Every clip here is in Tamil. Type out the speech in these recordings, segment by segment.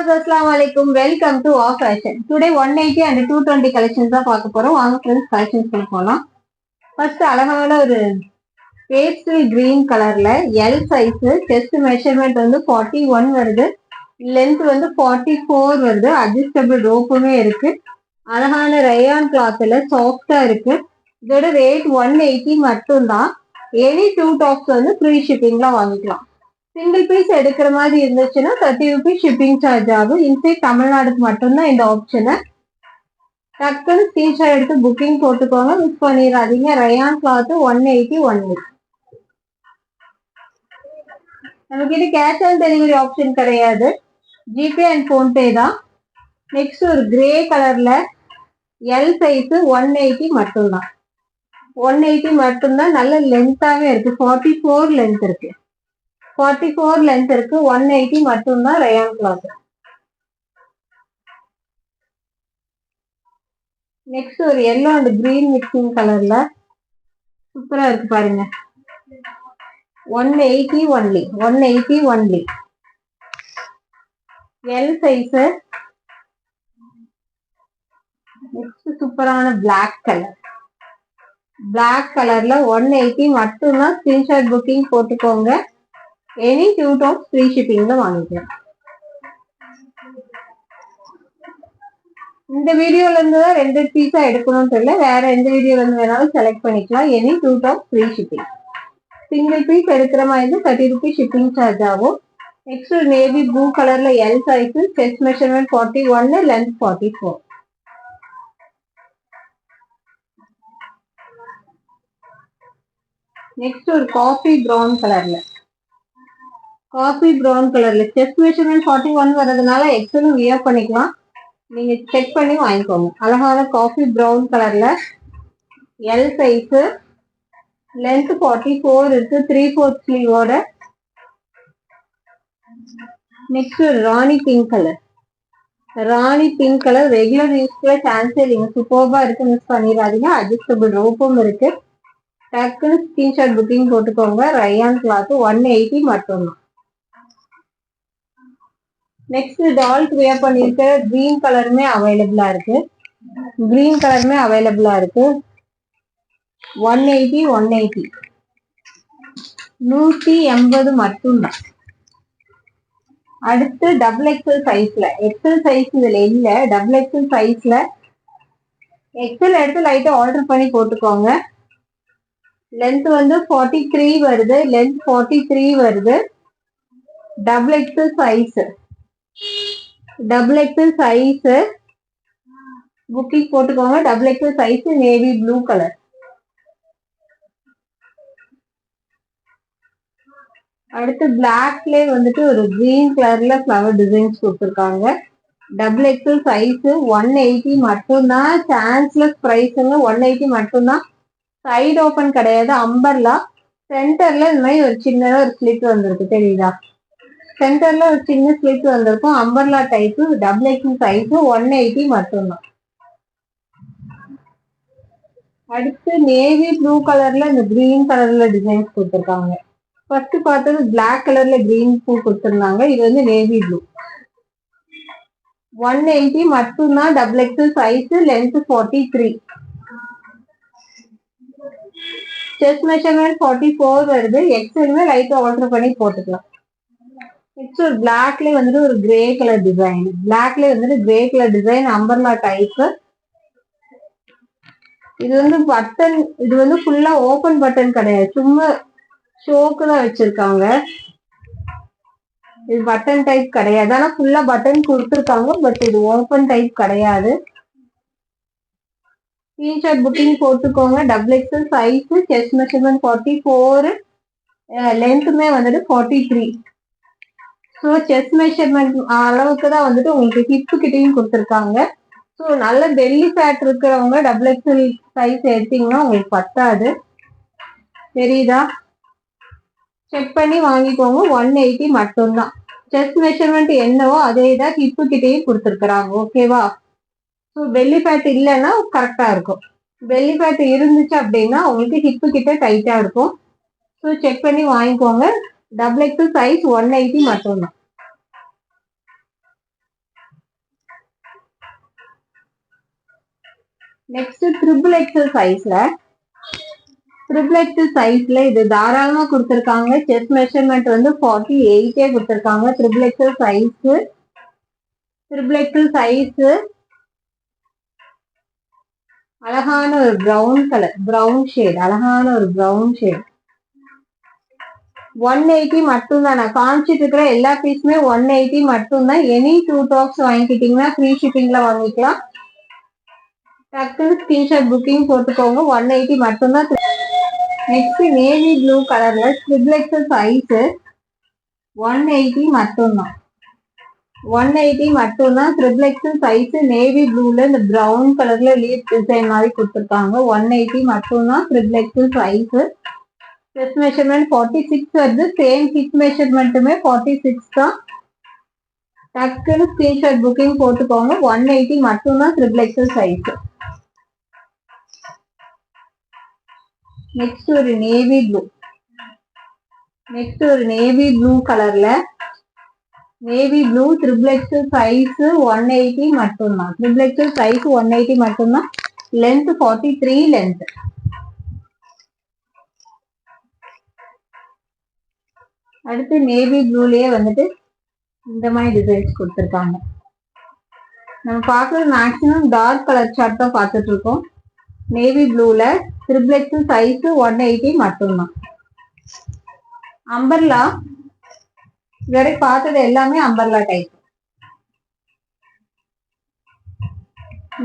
Viewers, Assalamualaikum. Welcome to Our Fashion. Today 180 and 220 collections தான் பார்க்க போறோம். வாங்க friends collections போலாம். First அழகான ஒரு pastel green கலர்ல L size, chest measurement வந்து 41 வருது. Length வந்து 44 வருது. Adjustable ropeமே இருக்கு. அழகான rayon clothல soft-ஆ இருக்கு. இதோட rate 180 மட்டும் தான். Any two tops வந்து free shippingல வாங்கிக்கலாம். சிங்கிள் பீஸ் எடுக்கிற மாதிரி இருந்துச்சுன்னா 30 rupees ஷிப்பிங் சார்ஜ் ஆகும். இன்சைட் தமிழ்நாடுக்கு மட்டும்தான் இந்த ஆப்ஷனை. டக்குன்னு ஸ்கிரீன்ஷாட் எடுத்து புக்கிங் போட்டுக்கோங்க, மிஸ் பண்ணிடாதீங்க. Rayon cloth 180 only. நம்ம கிட்ட கேஷ் ஆன் டெலிவரி ஆப்ஷன் கிடையாது, ஜிபே அண்ட் போன்பே தான். நெக்ஸ்ட் ஒரு கிரே கலர்ல எல் சைஸ் 180 மட்டும்தான். 180 மட்டும்தான். நல்ல லென்த்தாவே இருக்கு. 44 லென்த் இருக்கு. 44 லென்த் இருக்கு. 180 மட்டும்தான் ரயான் கிளாத். நெக்ஸ்ட் ஒரு எல்லோ அண்ட் கிரீன் மிக்சிங் கலர்ல சூப்பரா இருக்கு பாருங்க. 180 only. 180 only. L size. Next சூப்பரான பிளாக் கலர். பிளாக் கலர்ல 180 மட்டும்தான். ஸ்கிரீன்ஷாட் புக்கிங் போட்டுக்கோங்க. எனி டூ டாப்ஸ் ஃப்ரீ ஷிப்பிங்ல வாங்கிக்கலாம். இந்த வீடியோல இருந்து தான் 2 பீஸா எடுக்கணும்னு தெரியல, வேற எந்த வீடியோல இருந்து வேணாலும் செலக்ட் பண்ணிக்கலாம். Any two tops free shipping. Single piece எடுக்கிற மாதிரி இருந்து 30 rupees ஷிப்பிங் சார்ஜ் ஆகும். நெக்ஸ்ட் நேவி ப்ளூ கலர்ல L size, chest measurement 41, length 44. Next ஒரு காஃபி ப்ரௌன் கலர்ல செஸ்ட் மெஷர்மெண்ட் 41 வரதுனால எக்ஸலும் வியர் பண்ணிக்கலாம். நீங்க செக் பண்ணி வாங்கிக்கோங்க. அழகான காஃபி ப்ரௌன் கலர்ல எல் சைஸ், லென்த் 44 இருக்கு. 3/4 ஸ்லீவோட. நெக்ஸ்ட் ராணி பிங்க் கலர் ரெகுலர் யூஸ்க்குள்ள சான்ஸே இல்லைங்க. சூப்பர்பா இருக்கு, மிஸ் பண்ணிடாதீங்க. அட்ஜஸ்டபிள் ரோப்பும் இருக்கு. டக்குன்னு ஸ்கிரீன்ஷாட் புக்கிங் போட்டுக்கோங்க. ரயான் கிளாத் 180 மட்டும்தான். நெக்ஸ்ட் டால்க் வியர் பண்ணிருக்க கிரீன் கலருமே அவைலபிளா இருக்கு. 180 180 மட்டும்தான். அடுத்து டபுள் எக்ஸல் சைஸ்ல, எக்ஸல் சைஸ் இதுல இல்ல, டபுள் எக்ஸல் சைஸ்ல எக்ஸல் எடுத்து லைட்டா ஆர்டர் பண்ணி போட்டுக்கோங்க. லென்த் வந்து 43 வருது. டபுள் எக்ஸல் சைஸ் புக்கிங் போட்டுக்கோங்க. Double XL size navy blue colour. அடுத்து பிளாக்ல வந்துட்டு ஒரு கிரீன் கலர்ல ஃபிளவர் டிசைன்ஸ் கொடுத்துருக்காங்க. டபுள் எக்ஸல் சைஸ் 180 மட்டும்தான். சான்ஸ்லெஸ் பிரைஸ்ங்க. 180 மட்டும்தான். சைடு ஓபன் கிடையாது. அம்பர்லா சென்டர்ல இந்த மாதிரி ஒரு சின்னதா ஒரு ஸ்லிட் வந்திருக்கு, தெரியுதா? சென்டர்ல ஒரு சின்ன ஸ்லிட் வந்திருக்கும். Umbrella type. Double XL size 180 மட்டும்தான். அடுத்து நேவி ப்ளூ கலர்ல இந்த கிரீன் கலர்ல டிசைன்ஸ் கொடுத்துருக்காங்க. ஃபர்ஸ்ட் பார்த்தது பிளாக் கலர்ல கிரீன் பூ கொடுத்துருந்தாங்க. இது வந்து நேவி ப்ளூ. 180 மட்டும்தான். Double XL size, length 43. Chest measurement 44 வருது. எக்ஸலுமே லைட்டா ஆல்டர் பண்ணி போட்டுக்கலாம். நெக்ஸ்ட் ஒரு பிளாக்ல வந்துட்டு ஒரு grey colour design. Umbrella type. இது வந்து பட்டன், இது வந்து ஃபுல்லா ஓபன் பட்டன் கிடையாது, சும்மா ஷோக்கு தான் வச்சிருக்காங்க. இது பட்டன் டைப் கிடையாது, ஆனா ஃபுல்லா பட்டன் கொடுத்துருக்காங்க. பட் இது ஓபன் டைப் கிடையாது. ஸ்கிரீன்ஷாட் புக்கிங் போட்டுக்கோங்க. Double XL size, chest measurement 44, லென்த்துமே வந்துட்டு 43. ஸோ செஸ்ட் மெஷர்மெண்ட் அளவுக்கு தான் வந்துட்டு உங்களுக்கு ஹிப்பு கிட்டையும் கொடுத்துருக்காங்க. ஸோ நல்ல பெல்லி ஃபேட் இருக்கிறவங்க டபுள் எக்ஸல் சைஸ் எடுத்தீங்கன்னா உங்களுக்கு பத்தாது, தெரியுதா? செக் பண்ணி வாங்கிக்கோங்க. 180 மட்டும்தான். செஸ்ட் மெஷர்மெண்ட் என்னவோ அதே தான் ஹிப்பு கிட்டையும் கொடுத்துருக்குறாங்க. ஓகேவா? ஸோ பெல்லி ஃபேட் இல்லைன்னா கரெக்டா இருக்கும். பெல்லி ஃபேட் இருந்துச்சு அப்படின்னா உங்களுக்கு ஹிப்பு கிட்ட டைட்டா இருக்கும். ஸோ செக் பண்ணி வாங்கிக்கோங்க. டபுள் எக்ஸல் சைஸ் 180 மட்டும்தான். நெக்ஸ்ட் ட்ரிபிள் எக்ஸல் சைஸ்ல இது தாராளமா கொடுத்துருக்காங்க. செஸ்ட் மெஷர்மெண்ட் வந்து 48 கொடுத்துருக்காங்க. ட்ரிபிள் எக்ஸல் சைஸ் அழகான ஒரு ப்ரௌன் ஷேட் 180 மட்டும் தான். நான் காமிச்சிட்டு இருக்கிற எல்லா பீஸுமே 180 மட்டும் தான். எனி 2 டாப்ஸ் வாங்கிக்கிட்டீங்கன்னா ஃப்ரீ ஷிப்பிங்ல வாங்கிக்கலாம். டக்குனு ஸ்கிரீன்ஷாட் புக்கிங் போட்டுக்கோங்க. 180 மட்டும் தான். நெக்ஸ்ட் நேவி ப்ளூ கலர்ல ட்ரிபிள் எக்ஸல் சைஸ் 180 மட்டும் தான். 180 மட்டும் தான். ட்ரிபிள் எக்ஸல் சைஸ் நேவி ப்ளூல இந்த ப்ரௌன் கலர்ல லீஃப் டிசைன் மாதிரி கொடுத்துருக்காங்க. 180 மட்டும் தான். Triple XL size. Chest measurement 46 வருது. சேம் ஹிப் மெஷர்மெண்ட்டுமே 46 தான். டக்குன்னு ஸ்கிரீன்ஷாட் புக்கிங் போட்டுக்கோங்க. 180 மட்டும் தான் ட்ரிபிள் எக்ஸல் சைஸ். நெக்ஸ்ட் ஒரு நேவி ப்ளூ கலர்ல ட்ரிபிள் எக்ஸல் சைஸ் 180 மட்டும் தான். ட்ரிபிள் எக்ஸல் சைஸ் 180 மட்டும் தான். Length 43 length. அடுத்து நேவி ப்ளூலயே வந்துட்டு இந்த மாதிரி டிசைன்ஸ் கொடுத்துருக்காங்க. நம்ம பார்க்கறது மேக்ஸிமம் டார்க் கலர் சார்ட் தான் பார்த்துட்டு இருக்கோம். நேவி ப்ளூல ட்ரிபிள் எக்ஸல் சைஸ் 180 மட்டும்தான். அம்பர்லா இதுவரை பார்த்தது எல்லாமே அம்பர்லா டைப்.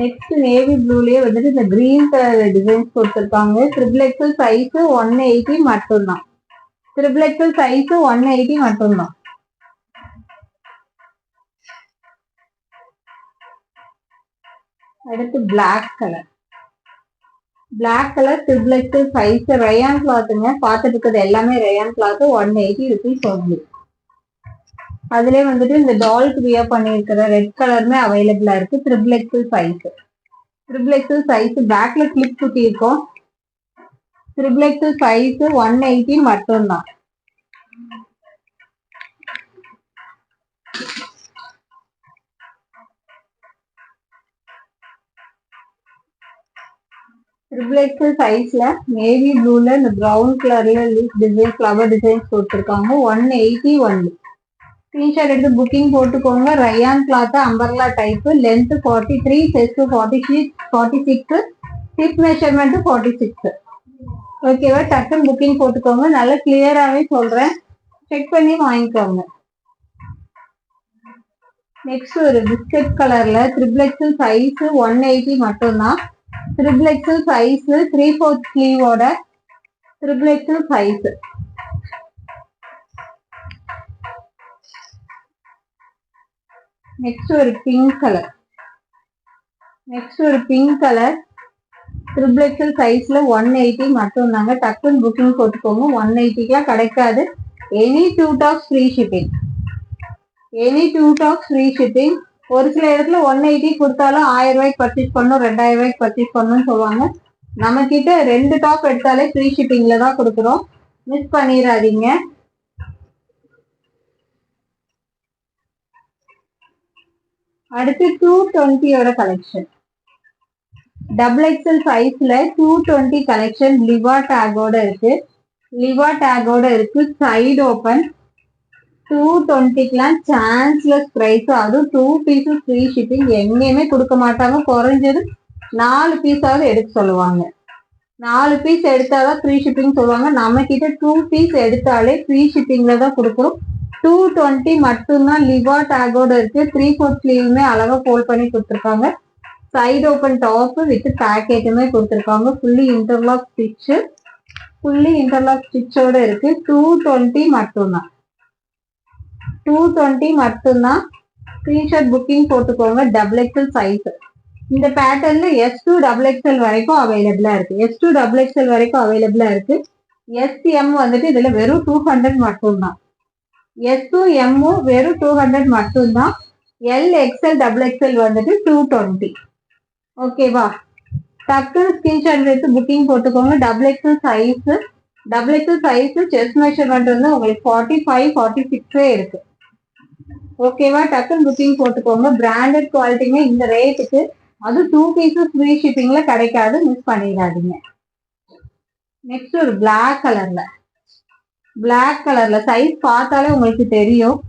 நெக்ஸ்ட் நேவி ப்ளூலயே வந்துட்டு இந்த கிரீன் கலர் டிசைன்ஸ் கொடுத்துருக்காங்க. ட்ரிபிள் எக்ஸல் சைஸ் 180 மட்டும்தான். ட்ரிபிள் எக்ஸல் சைஸ் 180 மட்டும்தான். அடுத்து black colour triple XL size rayon கிளாத்துங்க. பார்த்துட்டு இருக்கிறது எல்லாமே ரயான் கிளாத். 180 rupees only. அதுலயே வந்துட்டு இந்த டால்க்கு வியர் பண்ணியிருக்கிற ரெட் கலருமே அவைலபிளா இருக்கு. ட்ரிபிள் எக்ஸல் சைஸ் பேக்ல கிளிப் குட்டி இருக்கும். ட்ரிபிள் எக்ஸல் சைஸ் 180 மட்டும்தான். ட்ரிபிள் எக்ஸல் சைஸ்ல நேவி ப்ளூல இந்த ப்ரௌன் கலர்ல லீஃப் டிசைன் ஃப்ளவர் டிசைன்ஸ் கொடுத்துருக்காங்க. 180 ஒன்லி. ஸ்கிரீன்ஷாட் எடுத்து புக்கிங் போட்டுக்கோங்க. Rayon cloth umbrella type. Length 43, chest 46, hip measurement 46. ஓகேவா? டக்குன்னு புக்கிங் போட்டுக்கோங்க. நல்லா கிளியராகவே சொல்றேன். செக் பண்ணி வாங்கிக்கோங்க. நெக்ஸ்ட் ஒரு பிஸ்கட் கலர்ல ட்ரிபிள் எக்ஸல் சைஸ் 180 மட்டும்தான். ட்ரிபிள் எக்ஸல் சைஸ் 3/4 ஸ்லீவோட ட்ரிபிள் எக்ஸல் சைஸ். நெக்ஸ்ட் ஒரு பிங்க் கலர் ட்ரிபிள் எக்ஸல் சைஸ்ல 180 மட்டும் தாங்க. டக்குன்னு புக்கிங் போட்டுக்கோங்க. 180 கிடைக்காது. Any 2 tops free shipping. ஒரு சில இடத்துல 180 கொடுத்தாலும் 1000 ரூபாய்க்கு பர்ச்சேஸ் பண்ணணும், 2000 ரூபாய்க்கு பர்ச்சேஸ் பண்ணணும்னு சொல்லுவாங்க. நம்ம கிட்ட 2 டாப் எடுத்தாலே ஃப்ரீ ஷிப்பிங்ல தான் கொடுக்குறோம். மிஸ் பண்ணிடாதீங்க. அடுத்து 220 கலெக்ஷன். டபுள் எக்ஸல் சைஸ்ல 220 கலெக்ஷன் லிவா டேகோட இருக்கு. Side open. 220க்குலாம் சான்ஸ்லெஸ் பிரைஸ். அதுவும் 2 பீஸஸ் ஃப்ரீ ஷிப்பிங். எங்கேயுமே கொடுக்க மாட்டாங்க. குறைஞ்சது 4 பீஸாவது எடுக்க சொல்லுவாங்க. 4 பீஸ் எடுத்தாதான் ஃப்ரீ ஷிப்பிங் சொல்லுவாங்க. நம்ம கிட்ட 2 பீஸ் எடுத்தாலே ஃப்ரீ ஷிப்பிங்ல தான் கொடுக்குறோம். 220 மட்டும்தான். லிவா டேகோட இருக்கு. 3/4 ஸ்லீவுமே அழகா ஃபோல்ட் பண்ணி கொடுத்துருக்காங்க. சைடு ஓபன் டாப் வித் பேக்கெட்டுமே கொடுத்துருக்காங்க. ஃபுல்லி இன்டர்லாக் ஸ்டிச்சோட இருக்கு. 220 மட்டும்தான். ஸ்கிரீன்ஷாட் புக்கிங் போட்டுக்கோங்க. Double XL size. இந்த பேட்டர்ன்ல S2 டபுள் எக்ஸல் வரைக்கும் அவைலபிளா இருக்கு. SM வந்துட்டு இதுல வெறும் 200 மட்டும்தான். S2 M வெறும் 200 மட்டும்தான். LXL டபுள் எக்ஸல் வந்துட்டு 220. ஓகேவா? டக்குன்னு ஸ்கிரீன்ஷாட் எடுத்து புக்கிங் போட்டுக்கோங்க. Double XL size chest measurement வந்து உங்களுக்கு 45, 46 இருக்கு. ஓகேவா? டக்குன்னு புக்கிங் போட்டுக்கோங்க. பிராண்டட் குவாலிட்டியுமே இந்த ரேட்டுக்கு அது 2 பீசஸ் ஃப்ரீ ஷிப்பிங்ல கிடைக்காது, மிஸ் பண்ணிடாதீங்க. நெக்ஸ்ட் ஒரு பிளாக் கலர்ல சைஸ் பார்த்தாலே உங்களுக்கு தெரியும்.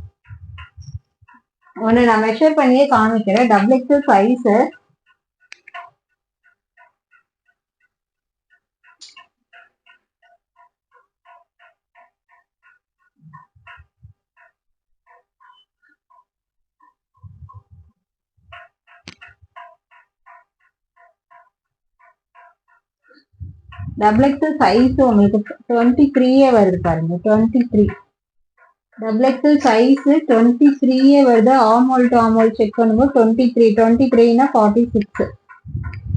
ஒன்னு நான் மெஷர் பண்ணியே காமிக்கிறேன். Double XL size. Double XL size உங்களுக்கு 23 வருது பாருங்க. 23 டபுள் எக்ஸல் சைஸ் 23 வருது. ஆமோல் டு ஆமோல் செக் பண்ணும்போது 23னா 46.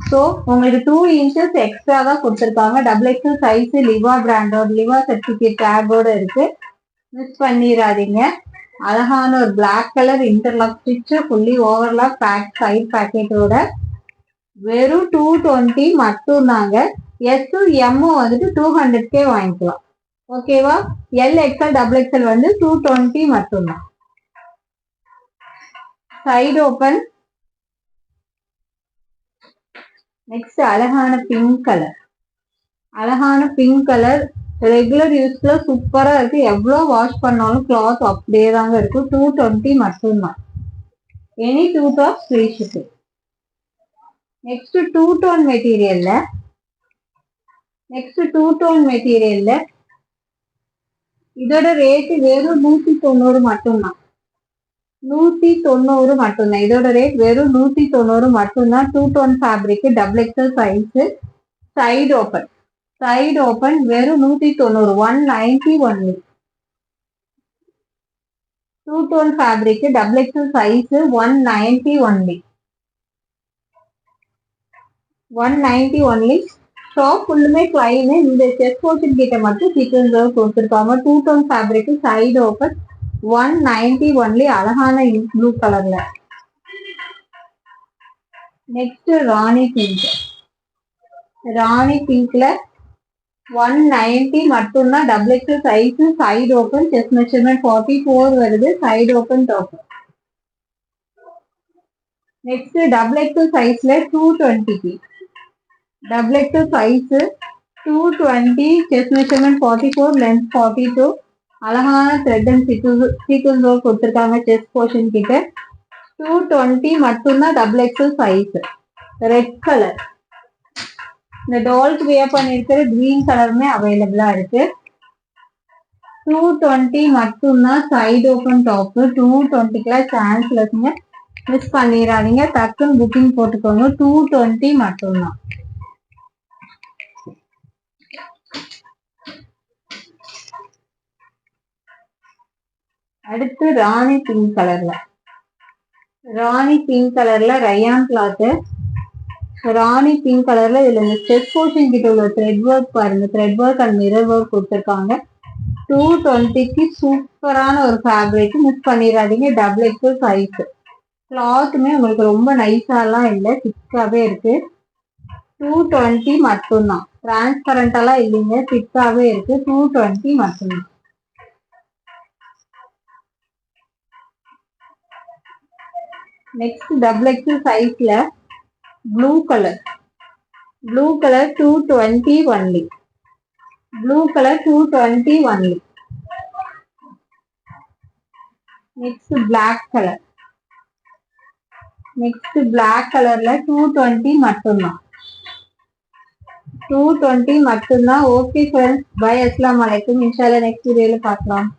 ஸோ உங்களுக்கு 2 இன்ச்சஸ் எக்ஸ்ட்ரா தான் கொடுத்துருக்காங்க. டபுள் எக்ஸல் சைஸ் லிவா பிராண்டோட லிவா சர்டிஃபிகேட் டேகோட இருக்கு, மிஸ் பண்ணிடாதீங்க. அழகான ஒரு black colour interlock stitch, fully overlock back side பாக்கெட்டோட வெறும் 220 மட்டும் தாங்க. எஸ் எம் வந்துட்டு 200K வாங்கிக்கலாம். ஓகேவா? எல் எக்ஸ்எல் டபுள் எக்ஸ்எல் வந்து 220 மட்டும்தான். Side open. நெக்ஸ்ட் அழகான பிங்க் கலர் ரெகுலர் யூஸ்ல சூப்பரா இருக்கு. எவ்வளவு வாஷ் பண்ணாலும் கிளாத் அப்படியே தாங்க இருக்கும். 220 மட்டும்தான். Any 2 tops free shipping. Next two tone மெட்டீரியல்ல இதோட ரேட் வெறும் 190 மட்டும்தான். 190 மட்டும்தான். இதோட ரேட் வெறும் 190 மட்டும்தான். 2 tone fabric, double XL size, side open வெறும் 190, 190 only. 2 tone fabric, double XL size, 190 only. 190 only. Shop ஃபுல்லுமே கிளைனு. இந்த செஸ்ட் போர்ஷன் கிட்ட மட்டும் சீக்வென்ஸ் ஒர்க் கொடுத்துருக்காங்க. 2 tone fabric, side open, 190 only. அழகான ப்ளூ கலர்ல. நெக்ஸ்ட் ராணி பிங்க்ல 190 மட்டும்தான். Double XL size, side open, chest measurement 44 வருது. Side open top. Next double XL சைஸ்ல 220 double XL size 220, chest measurement 44, length 42. அழகான த்ரெட் அண்ட் சீக்வென்ஸ் ஒர்க் கொடுத்துருக்காங்க செஸ்ட் போர்ஷன் கிட்ட. 220 மட்டும்தான். Double XL size. Red colour. இந்த டால்ஸ் வியர் பண்ணிருக்கிற கிரீன் கலருமே அவைலபிளா இருக்கு. 220 மட்டும்தான். Side open top. 220 சான்ஸ் இருக்குங்க, மிஸ் பண்ணிடாதீங்க. டக்குன்னு புக்கிங் போட்டுக்கோங்க. 220 மட்டும்தான். அடுத்து ராணி பிங்க் கலர்ல ரயான் கிளாத். ராணி பிங்க் கலர்ல இதுல இந்த செஸ்ட் போர்ஷன் கிட்ட உள்ள த்ரெட் ஒர்க் பாருங்க. Thread work and mirror work கொடுத்துருக்காங்க. 220க்கு சூப்பரான ஒரு ஃபேப்ரிக், மிஸ் பண்ணிடாதீங்க. Double XL size. கிளாத்துமே உங்களுக்கு ரொம்ப நைஸாலாம் இல்லை, திக்காவே இருக்கு. 220 மட்டும்தான். டிரான்ஸ்பரண்டாலாம் இல்லைங்க, திக்காவே இருக்கு. 220 மட்டும்தான். நெக்ஸ்ட் டபுள் எக்ஸல் சைஸ்ல blue colour 220 only. Blue colour 220 only. Next black கலர்ல 220 மட்டும்தான். 220 மட்டும்தான். Okay friends, bye. அஸ்ஸலாமு அலைக்கும். இன்ஷால்லா நெக்ஸ்ட் வீடியோல பார்க்கலாம்.